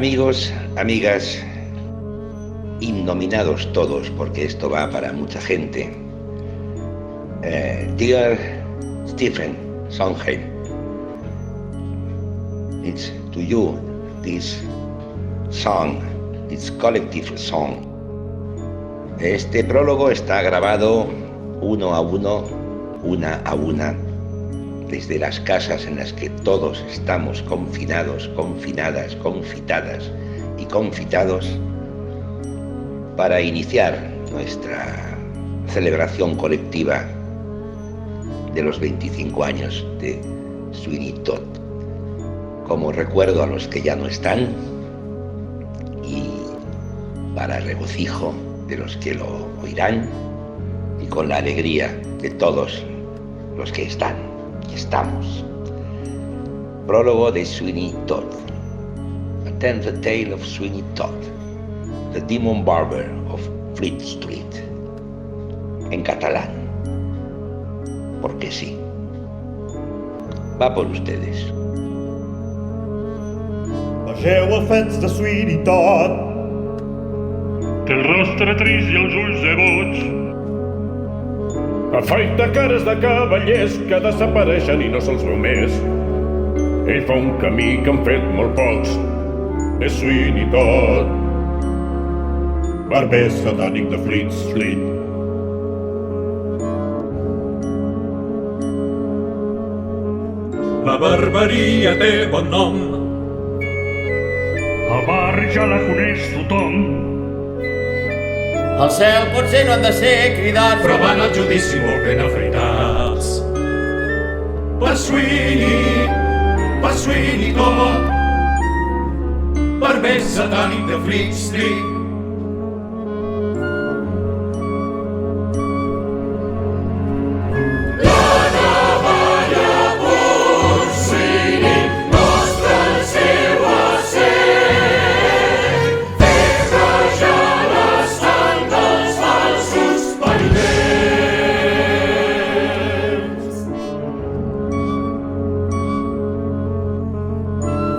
Amigos, amigas, innominados todos, porque esto va para mucha gente. Dear Stephen Sondheim, it's to you this song, this collective song. Este prólogo está grabado uno a uno, una a una, desde las casas en las que todos estamos confinados, confinadas, confitadas y confitados, para iniciar nuestra celebración colectiva de los 25 años de Sweeney Todd. Como recuerdo a los que ya no están y para regocijo de los que lo oirán y con la alegría de todos los que están y estamos. Prólogo de Sweeney Todd. A tenth tale of Sweeney Todd, the demon barber of Fleet Street. En catalán. Porque sí. Va por ustedes. Vegeu el fets de Sweeney Todd. Té el rostre trist i els ulls degots. Afaita cares de cavallers que desapareixen i no se'ls veu més. Ell fa un camí que han fet molt pocs. És Sweeney Todd, barber satànic de Fleet Street. La barberia té bon nom. Al barri ja la coneix tothom. Al cel potser no han de ser cridats, Però van al judici molt ben afreitats. Per Sweeney Todd, barber satànic de Fleet Street.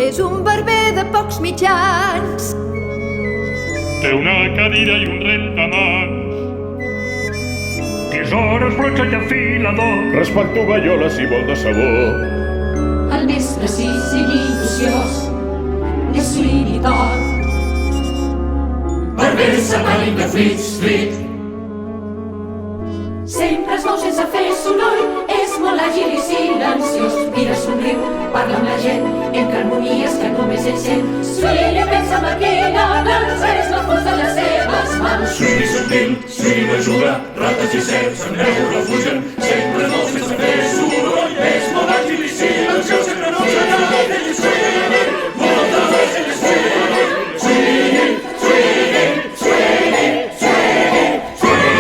És un barber de pocs mitjans. Té una cadira i un rentamans. Tisores, broxa i afilador. Raspant tovalloles i bol de sabó. El més precís i minuciós és Sweeney Todd, Barber satànic de Fleet Street. sempre es mou sense fer soroll, és molt àgil i silenciós. Mira, somriu, parla amb la gent, entre harmonies que només ell sent. Sweeney pensa maquina, l'encès la fos de les seves mans. Sweeney subtil, Sweeney ajuda, rates i serps en veu refugen. Sempre mou sense fer soroll, és molt àgil i silenciós. Sempre no serà ell és Sweeney, moltes vegades ell és Sweeney. Sweeney, Sweeney, Sweeney, Sweeney, Sweeney.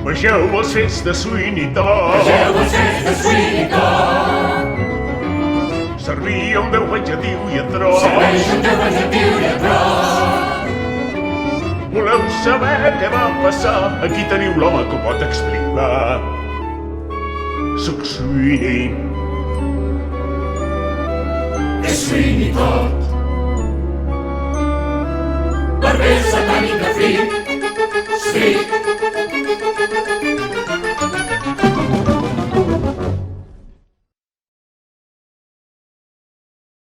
Vegeu els fets de Sweeney Todd. Vegeu els fets de Sweeney Todd. Servia un Déu venjatiu i atroç. Serveix un Déu venjatiu i atroç. Voleu saber què va passar? Aquí teniu l'home que ho pot explicar. Soc Sweeney. És Sweeney Todd, barber satànic de Fleet Street.